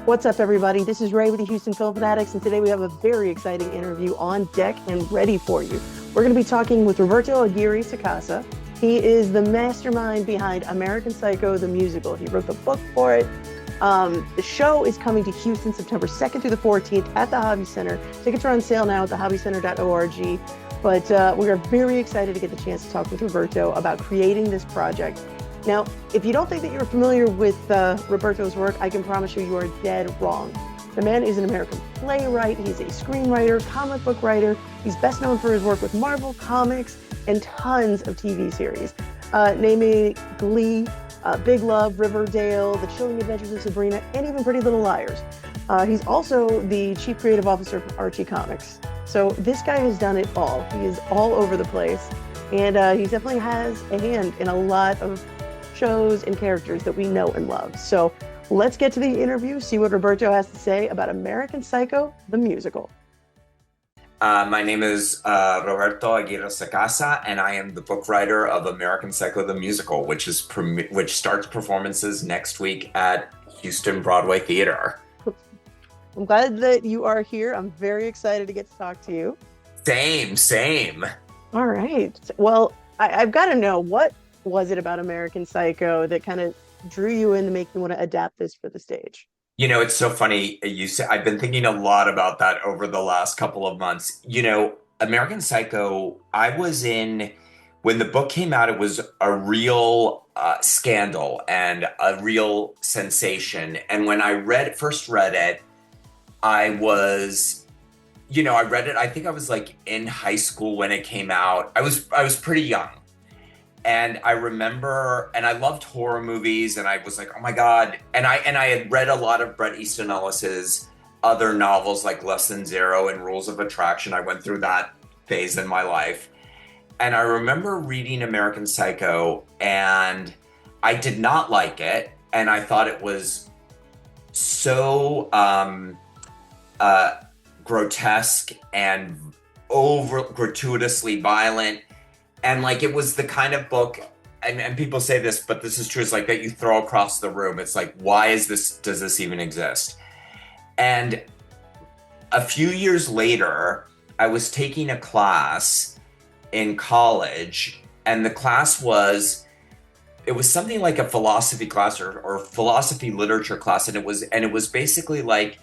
What's up, everybody? This is Ray with the Houston Film Fanatics, and today we have a very exciting interview on deck and ready for you. We're going to be talking with Roberto Aguirre-Sacasa. He is the mastermind behind American Psycho, the musical. He wrote the book for it. The show is coming to Houston September 2nd through the 14th at the Hobby Center. Tickets are on sale now at thehobbycenter.org. But we are very excited to get the chance to talk with Roberto about creating this project. Now, if you don't think that you're familiar with Roberto's work, I can promise you are dead wrong. The man is an American playwright. He's a screenwriter, comic book writer. He's best known for his work with Marvel Comics and tons of TV series, naming Glee, Big Love, Riverdale, The Chilling Adventures of Sabrina, and even Pretty Little Liars. He's also the chief creative officer for Archie Comics. So this guy has done it all. He is all over the place, and he definitely has a hand in a lot of shows and characters that we know and love. So let's get to the interview, see what Roberto has to say about American Psycho, the musical. My name is Roberto Aguirre-Sacasa, and I am the book writer of American Psycho, the musical, which starts performances next week at Houston Broadway Theater. I'm glad that you are here. I'm very excited to get to talk to you. Same. All right. Well, I've got to know, what was it about American Psycho that kind of drew you in to make you want to adapt this for the stage? You know, it's so funny. I've been thinking a lot about that over the last couple of months. You know, American Psycho, when the book came out, it was a real scandal and a real sensation. And when I first read it, I read it, I think I was like in high school when it came out. I was pretty young. And I remember, and I loved horror movies, and I was like, oh my God. And I had read a lot of Bret Easton Ellis's other novels like Less Than Zero and Rules of Attraction. I went through that phase in my life. And I remember reading American Psycho, and I did not like it. And I thought it was so grotesque and gratuitously violent. And like, it was the kind of book, and people say this, but this is true, it's like that you throw across the room. It's like, does this even exist? And a few years later, I was taking a class in college, and the class was something like a philosophy class or philosophy literature class. And it was basically like,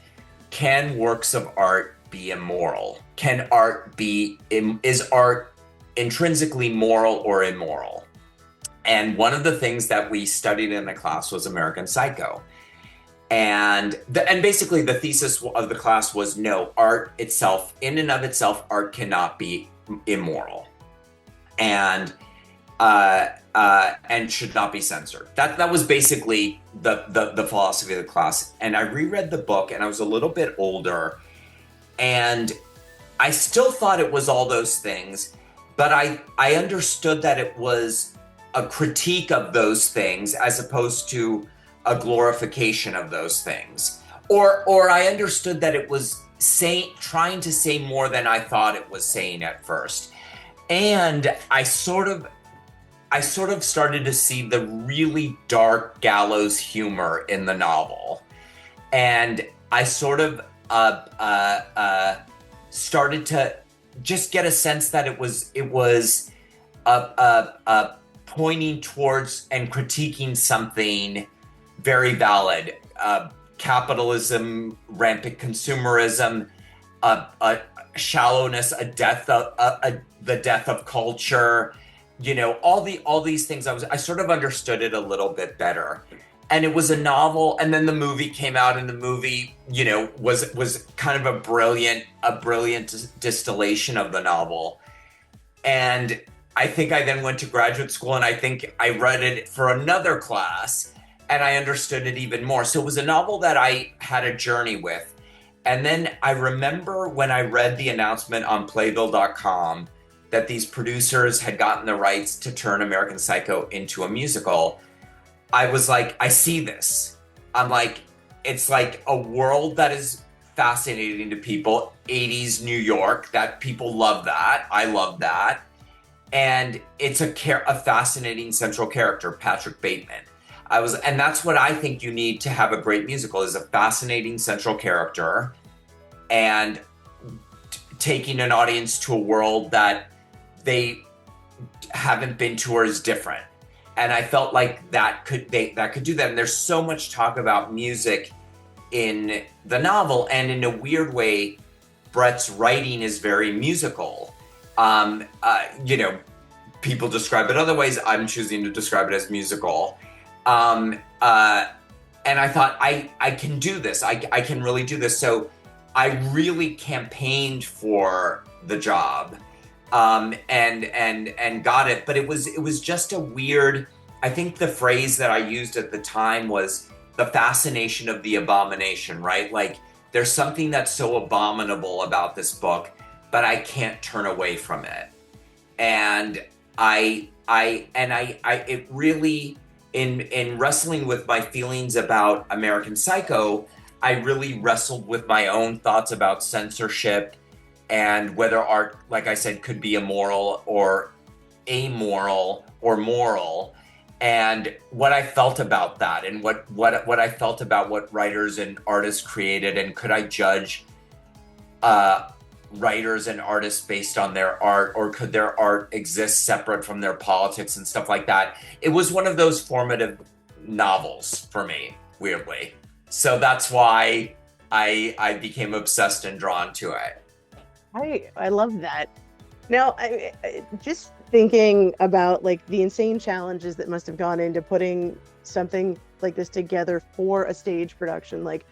can works of art be immoral? Is art intrinsically moral or immoral? And one of the things that we studied in the class was American Psycho. And basically the thesis of the class was, no, art itself, in and of itself, art cannot be immoral and should not be censored. That was basically the philosophy of the class. And I reread the book, and I was a little bit older, and I still thought it was all those things. But I understood that it was a critique of those things as opposed to a glorification of those things. Or I understood that it was trying to say more than I thought it was saying at first. And I sort of started to see the really dark gallows humor in the novel. And I sort of started to just get a sense that it was pointing towards and critiquing something very valid: capitalism, rampant consumerism, shallowness, the death of culture. You know, all these things. I sort of understood it a little bit better. And it was a novel, and then the movie came out, and the movie, you know, was kind of a brilliant distillation of the novel. And I think I then went to graduate school, and I think I read it for another class, and I understood it even more. So it was a novel that I had a journey with. And then I remember when I read the announcement on Playbill.com that these producers had gotten the rights to turn American Psycho into a musical, I was like, I see this. I'm like, it's like a world that is fascinating to people. 80s New York, that people love that. I love that. And it's a fascinating central character, Patrick Bateman. And that's what I think you need to have a great musical, is a fascinating central character and taking an audience to a world that they haven't been to or is different. And I felt like that could do that. And there's so much talk about music in the novel, and in a weird way, Brett's writing is very musical. You know, people describe it other ways. I'm choosing to describe it as musical. And I thought, I can do this. I can really do this. So I really campaigned for the job, and got it. But it was just a weird. I think the phrase that I used at the time was the fascination of the abomination, right? Like, there's something that's so abominable about this book, but I can't turn away from it. And it really, in wrestling with my feelings about American Psycho, I really wrestled with my own thoughts about censorship and whether art, like I said, could be immoral or amoral or moral, and what I felt about that, and what I felt about what writers and artists created, and could I judge writers and artists based on their art, or could their art exist separate from their politics and stuff like that. It was one of those formative novels for me, weirdly. So that's why I became obsessed and drawn to it. I love that. Now, just thinking about like the insane challenges that must have gone into putting something like this together for a stage production. Like,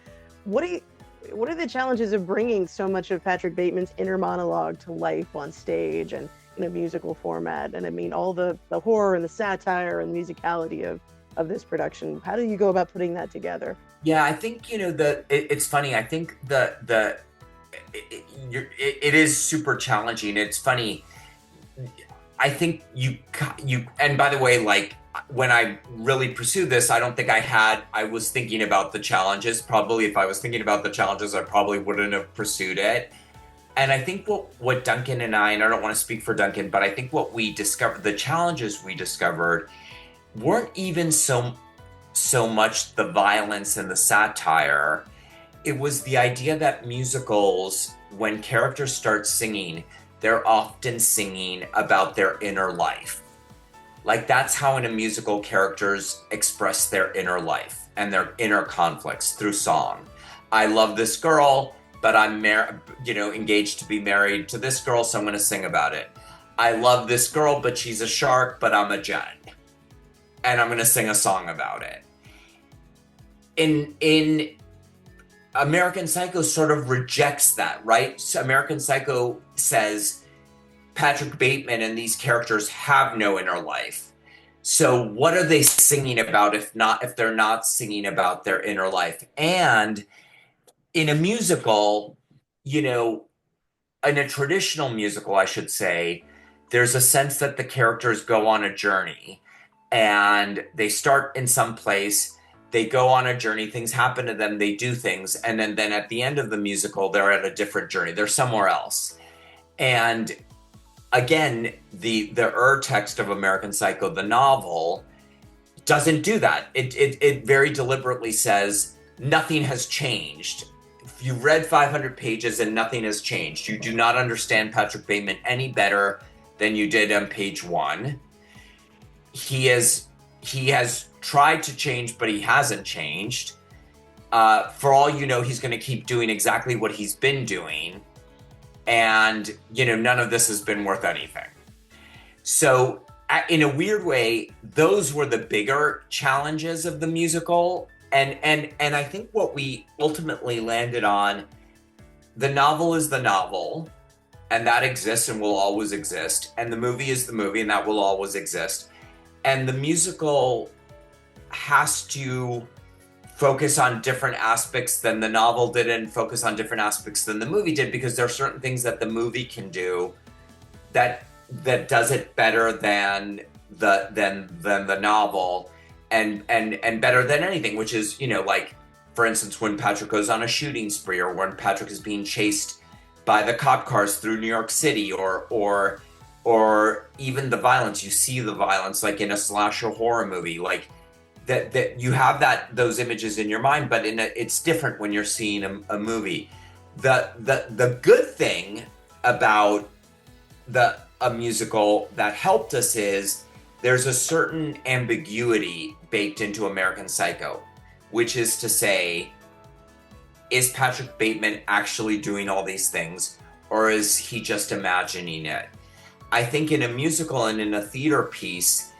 what are the challenges of bringing so much of Patrick Bateman's inner monologue to life on stage and in a musical format? And I mean, all the horror and the satire and the musicality of this production. How do you go about putting that together? Yeah, I think, it's funny. I think it is super challenging. It's funny. I think you, and by the way, like, when I really pursued this, I don't think I was thinking about the challenges. Probably if I was thinking about the challenges, I probably wouldn't have pursued it. And I think what Duncan and I don't want to speak for Duncan, but I think what we discovered, the challenges we discovered, weren't even so much the violence and the satire. It was the idea that musicals, when characters start singing, they're often singing about their inner life. Like, that's how in a musical characters express their inner life and their inner conflicts through song. I love this girl, but I'm engaged to be married to this girl, so I'm going to sing about it. I love this girl, but she's a shark, but I'm a Jen, and I'm going to sing a song about it. In American Psycho sort of rejects that, right? So American Psycho says Patrick Bateman and these characters have no inner life. So what are they singing about if they're not singing about their inner life? And in a musical, in a traditional musical, I should say, there's a sense that the characters go on a journey, and they start in some place, they go on a journey, things happen to them, they do things, and then at the end of the musical, they're at a different journey. They're somewhere else. And again, the text of American Psycho, the novel, doesn't do that. It very deliberately says nothing has changed. If you've read 500 pages and nothing has changed, you do not understand Patrick Bateman any better than you did on page 1. He has tried to change, but he hasn't changed. For all you know, he's going to keep doing exactly what he's been doing. And, none of this has been worth anything. So in a weird way, those were the bigger challenges of the musical. And I think what we ultimately landed on, the novel is the novel, and that exists and will always exist. And the movie is the movie, and that will always exist. And the musical has to focus on different aspects than the novel did, and focus on different aspects than the movie did, because there are certain things that the movie can do that does it better than the novel, and better than anything, which is, like, for instance, when Patrick goes on a shooting spree, or when Patrick is being chased by the cop cars through New York City, or even the violence. You see the violence, like in a slasher horror movie, like, that you have those images in your mind, but it's different when you're seeing a movie. The good thing about a musical that helped us is there's a certain ambiguity baked into American Psycho, which is to say, is Patrick Bateman actually doing all these things, or is he just imagining it? I think in a musical and in a theater piece,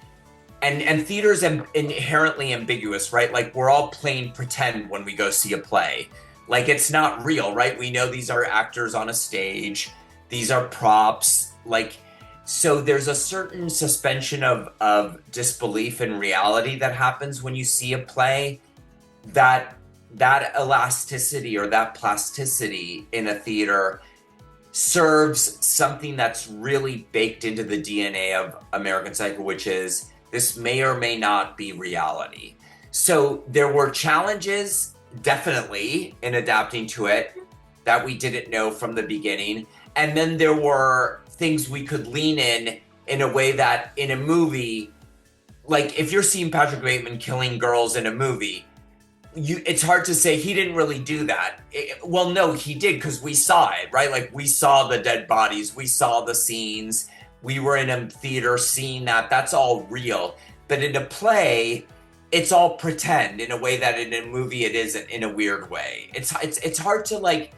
and theater's inherently ambiguous, right? Like, we're all playing pretend when we go see a play. Like, it's not real, right? We know these are actors on a stage. These are props. Like, so there's a certain suspension of disbelief in reality that happens when you see a play. That elasticity or that plasticity in a theater serves something that's really baked into the DNA of American Psycho, which is this may or may not be reality. So there were challenges, definitely, in adapting to it that we didn't know from the beginning. And then there were things we could lean in a way that in a movie, like if you're seeing Patrick Bateman killing girls in a movie, it's hard to say he didn't really do that. Well, no, he did, because we saw it, right? Like, we saw the dead bodies, we saw the scenes, we were in a theater seeing that. That's all real. But in a play, it's all pretend in a way that in a movie it isn't, in a weird way. It's hard to, like,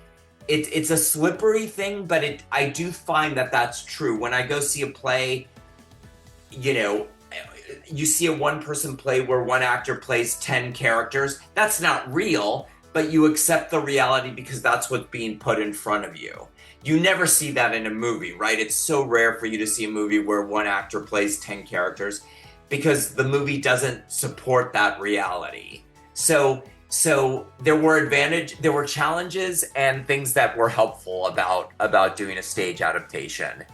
it's a slippery thing, but I do find that that's true. When I go see a play, you see a one-person play where one actor plays 10 characters. That's not real, but you accept the reality because that's what's being put in front of you. You never see that in a movie, right? It's so rare for you to see a movie where one actor plays 10 characters because the movie doesn't support that reality. So there were challenges and things that were helpful about doing a stage adaptation.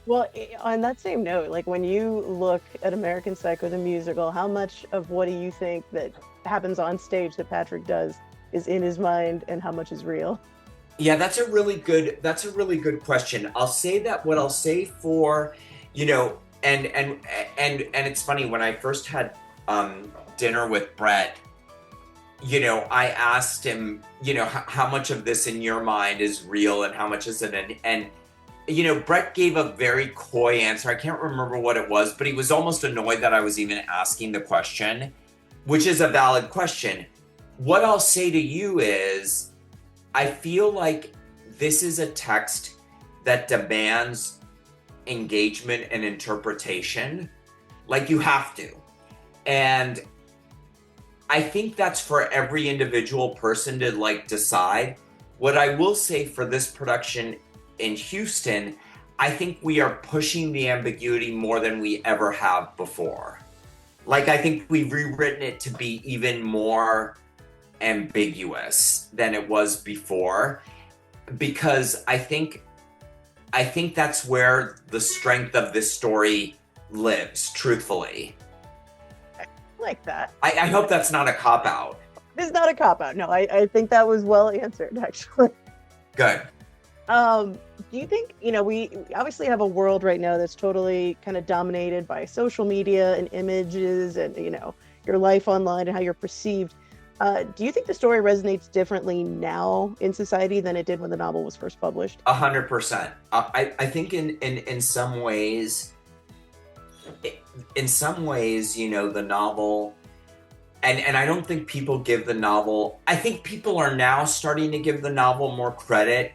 Well, on that same note, like when you look at American Psycho the musical, how much of what do you think that happens on stage that Patrick does is in his mind, and how much is real? Yeah, that's a really good question. I'll say that what I'll say for, and it's funny, when I first had dinner with Brett, I asked him, how much of this in your mind is real and how much isn't, and Brett gave a very coy answer. I can't remember what it was, but he was almost annoyed that I was even asking the question, which is a valid question. What I'll say to you is, I feel like this is a text that demands engagement and interpretation. Like, you have to. And I think that's for every individual person to, like, decide. What I will say for this production in Houston, I think we are pushing the ambiguity more than we ever have before. Like, I think we've rewritten it to be even more ambiguous than it was before, because I think that's where the strength of this story lives, truthfully. I like that. I hope that's not a cop-out. It's not a cop-out. No, I think that was well answered, actually. Good. Do you think, we obviously have a world right now that's totally kind of dominated by social media and images and, your life online and how you're perceived. Do you think the story resonates differently now in society than it did when the novel was first published? 100%. I think in some ways, the novel, and I don't think people give the novel, I think people are now starting to give the novel more credit,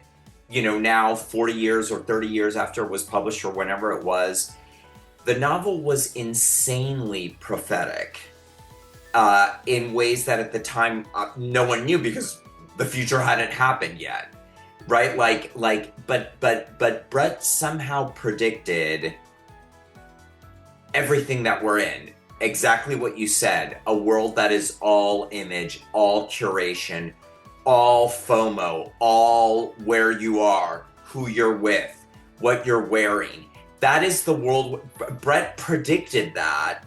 now 40 years or 30 years after it was published or whenever it was. The novel was insanely prophetic in ways that at the time no one knew, because the future hadn't happened yet, right? But Brett somehow predicted everything that we're in. Exactly what you said, a world that is all image, all curation, all FOMO, all where you are, who you're with, what you're wearing. That is the world. Brett predicted that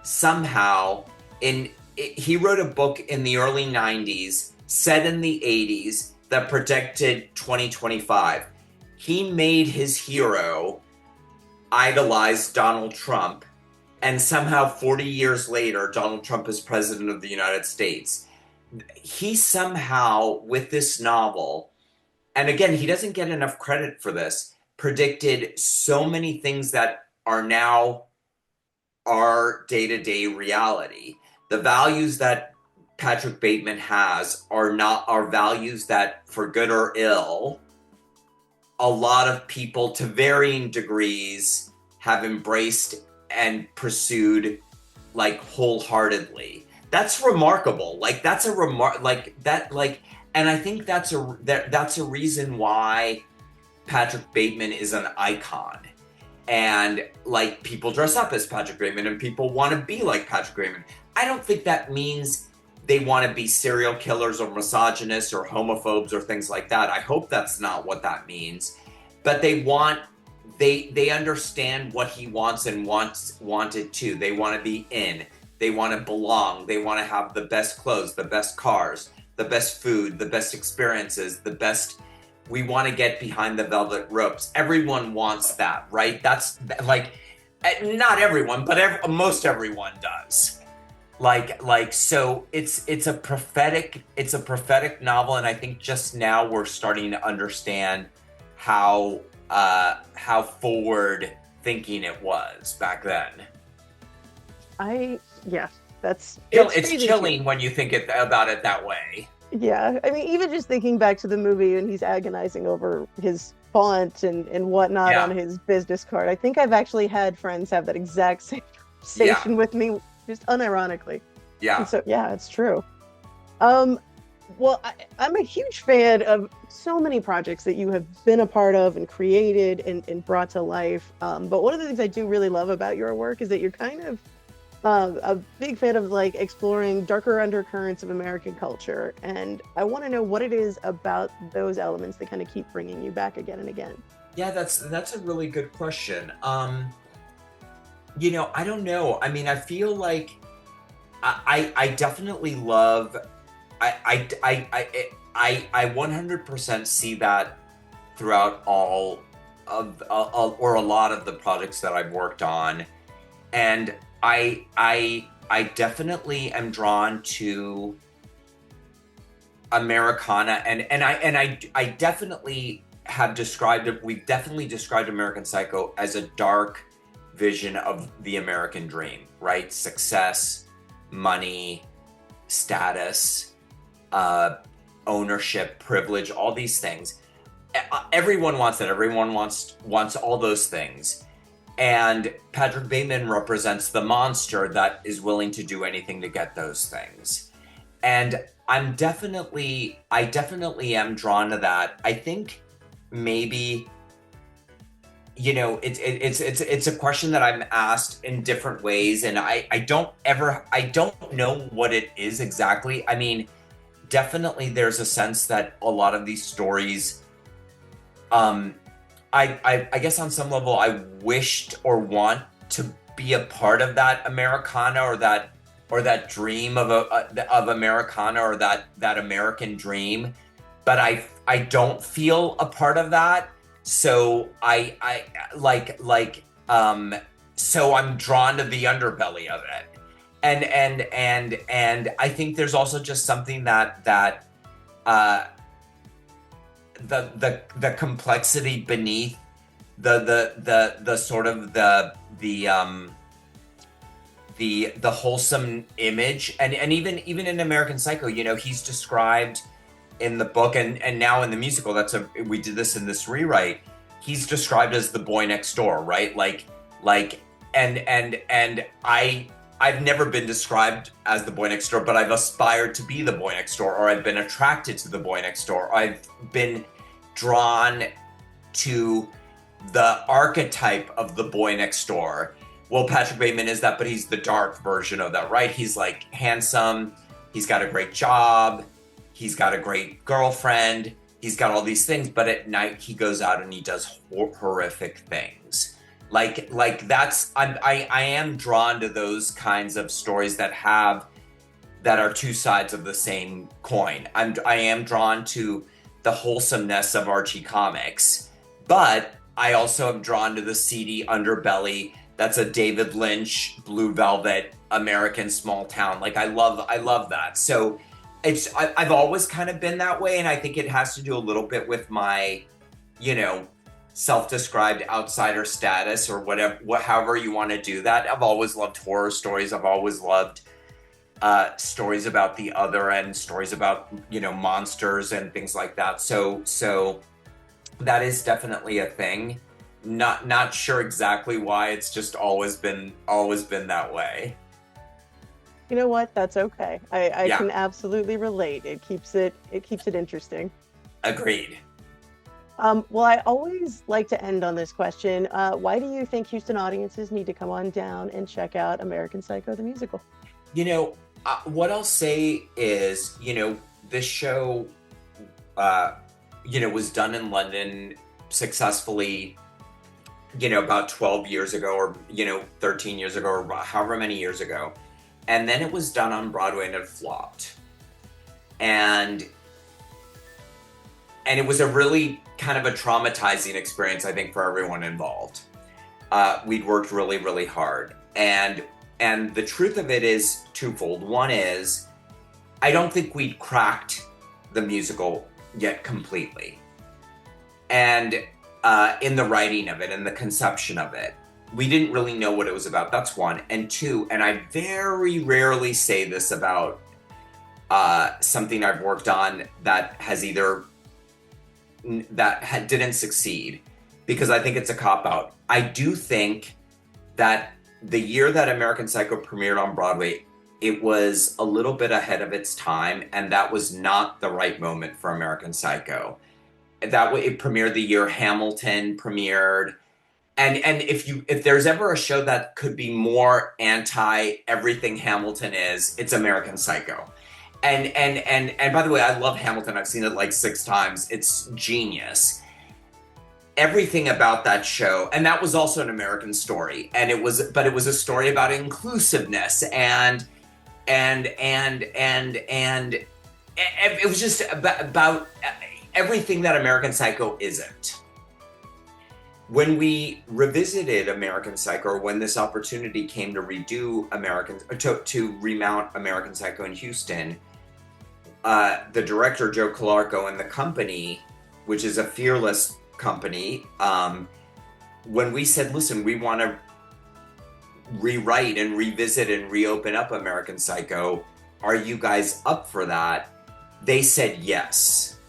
somehow. He wrote a book in the early 90s, set in the 80s, that predicted 2025. He made his hero idolize Donald Trump and somehow 40 years later, Donald Trump is president of the United States. He somehow, with this novel, and again, he doesn't get enough credit for this, predicted so many things that are now our day-to-day reality. The values that Patrick Bateman has are not our values that, for good or ill, a lot of people to varying degrees have embraced and pursued like wholeheartedly. That's remarkable. Like that's a remark like that like and I think that's a reason why Patrick Bateman is an icon. And like people dress up as Patrick Bateman and people want to be like Patrick Bateman. I don't think that means they want to be serial killers or misogynists or homophobes or things like that. I hope that's not what that means. But they understand what he wants and wanted to. They want to be in. They want to belong. They want to have the best clothes, the best cars, the best food, the best experiences, the best. We want to get behind the velvet ropes. Everyone wants that, right? That's like, not everyone, but most everyone does. So it's a prophetic novel, and I think just now we're starting to understand how forward thinking it was back then. Yeah, it's It's chilling when you think about it that way. Yeah, I mean, even just thinking back to the movie and he's agonizing over his font and whatnot on his business card. I think I've actually had friends have that exact same conversation with me, just unironically. Yeah. And so yeah, it's true. Well, I'm a huge fan of so many projects that you have been a part of and created and brought to life. But one of the things I do really love about your work is that you're kind of a big fan of like exploring darker undercurrents of American culture. And I want to know what it is about those elements that kind of keep bringing you back again and again. Yeah, that's a really good question. I don't know. I mean, I feel like I definitely love. I 100% see that throughout all of or a lot of the projects that I've worked on, and I definitely am drawn to Americana, and I definitely have described it. We've definitely described American Psycho as a dark vision of the American dream, right? Success, money, status, ownership, privilege, all these things. Everyone wants that. Everyone wants all those things. And Patrick Bateman represents the monster that is willing to do anything to get those things. And I definitely am drawn to that. I think maybe, it's a question that I'm asked in different ways, and I don't know what it is exactly. I mean, definitely there's a sense that a lot of these stories, I guess on some level I wished or want to be a part of that Americana or that dream of Americana or that American dream, but I don't feel a part of that. So so I'm drawn to the underbelly of it. And I think there's also just something that the complexity beneath the sort of the wholesome image, and even in American Psycho, he's described in the book and now in the musical. We did this in this rewrite. He's described as the boy next door, right? And I've never been described as the boy next door, but I've aspired to be the boy next door, or I've been attracted to the boy next door, or I've been drawn to the archetype of the boy next door. Well, Patrick Bateman is that, but he's the dark version of that, right? He's like handsome, he's got a great job, he's got a great girlfriend, he's got all these things, but at night he goes out and he does horrific things. That's I am drawn to those kinds of stories that are two sides of the same coin. I am drawn to the wholesomeness of Archie comics, but I also am drawn to the seedy underbelly. That's a David Lynch, Blue Velvet, American small town. Like I love that. So I've always kind of been that way, and I think it has to do a little bit with my, you know, self-described outsider status or whatever, however you want to do that. I've always loved horror stories. I've always loved stories about the other and stories about, you know, monsters and things like that. So that is definitely a thing. Not sure exactly why. It's just always been that way. You know what? That's okay. I Yeah, can absolutely relate. It keeps it interesting. agreed. Well, I always like to end on this question. Why do you think Houston audiences need to come on down and check out American Psycho the musical? You know, what I'll say is, you know, this show, you know, was done in London successfully, you know, about 12 years ago, or, you know, 13 years ago, or however many years ago. And then it was done on Broadway and it flopped. And it was a really kind of a traumatizing experience, I think, for everyone involved. We'd worked really, really hard. And the truth of it is twofold. One is, I don't think we'd cracked the musical yet completely. And in the writing of it and the conception of it, we didn't really know what it was about. That's one. And two, and I very rarely say this about something I've worked on that has either didn't succeed, because I think it's a cop-out. I do think that the year that American Psycho premiered on Broadway, it was a little bit ahead of its time, and that was not the right moment for American Psycho. That way, it premiered the year Hamilton premiered, and if there's ever a show that could be more anti everything Hamilton is, it's American Psycho. And by the way, I love Hamilton. I've seen it like 6 times. It's genius. Everything about that show, and that was also an American story, but it was a story about inclusiveness and it was just about everything that American Psycho isn't. When we revisited American Psycho, or when this opportunity came to redo to remount American Psycho in Houston, the director Joe Calarco and the company, which is a fearless company, when we said, listen, we want to rewrite and revisit and reopen up American Psycho, are you guys up for that? They said yes.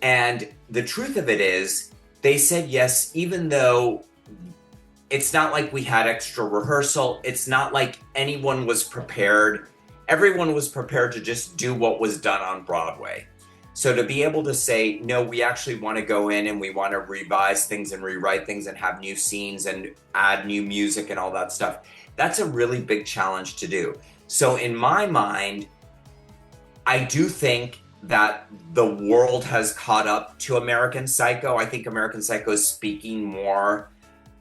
And the truth of it is, they said yes, even though it's not like we had extra rehearsal. It's not like anyone was prepared. Everyone was prepared to just do what was done on Broadway. So to be able to say, no, we actually want to go in and we want to revise things and rewrite things and have new scenes and add new music and all that stuff, that's a really big challenge to do. So in my mind, I do think that the world has caught up to American Psycho. I think American Psycho is speaking more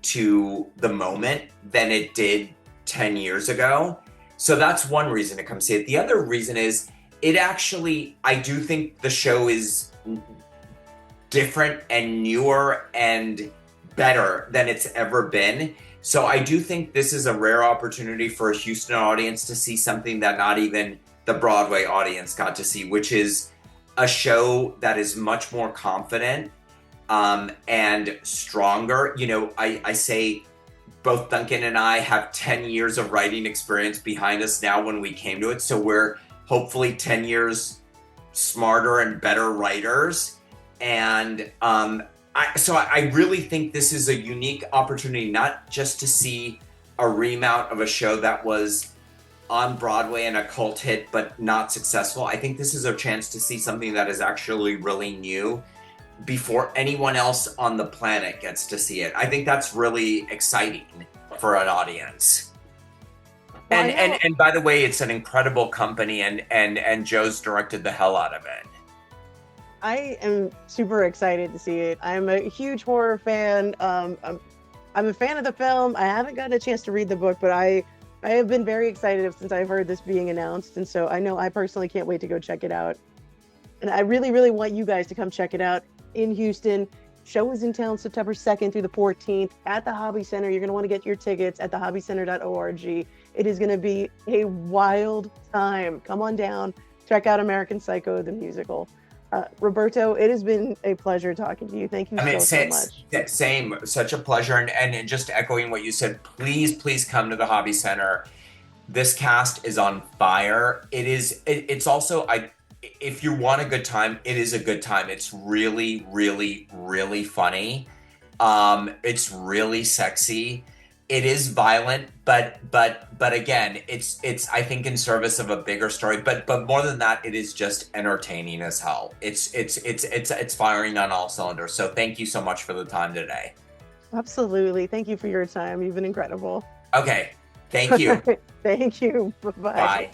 to the moment than it did 10 years ago. So that's one reason to come see it. The other reason is, I do think the show is different and newer and better than it's ever been. So I do think this is a rare opportunity for a Houston audience to see something that not even the Broadway audience got to see, which is a show that is much more confident and stronger. You know, I say both Duncan and I have 10 years of writing experience behind us now when we came to it. So we're hopefully 10 years smarter and better writers. And I really think this is a unique opportunity, not just to see a remount of a show that was on Broadway and a cult hit, but not successful. I think this is a chance to see something that is actually really new before anyone else on the planet gets to see it. I think that's really exciting for an audience. And by the way, it's an incredible company, and Joe's directed the hell out of it. I am super excited to see it. I'm a huge horror fan. I'm a fan of the film. I haven't gotten a chance to read the book, but I have been very excited since I've heard this being announced. And so I know I personally can't wait to go check it out. And I really, really want you guys to come check it out in Houston. Show is in town September 2nd through the 14th at the Hobby Center. You're going to want to get your tickets at thehobbycenter.org. It is going to be a wild time. Come on down, check out American Psycho, the musical. Roberto, it has been a pleasure talking to you. Thank you so much. Same, such a pleasure. And just echoing what you said, please come to the Hobby Center. This cast is on fire. It's also, if you want a good time, it is a good time. It's really, really, really funny. It's really sexy. It is violent, but again, it's I think in service of a bigger story. But more than that, it is just entertaining as hell. It's firing on all cylinders. So thank you so much for the time today. Absolutely. Thank you for your time. You've been incredible. Okay. Thank you. Thank you. Bye-bye. Bye.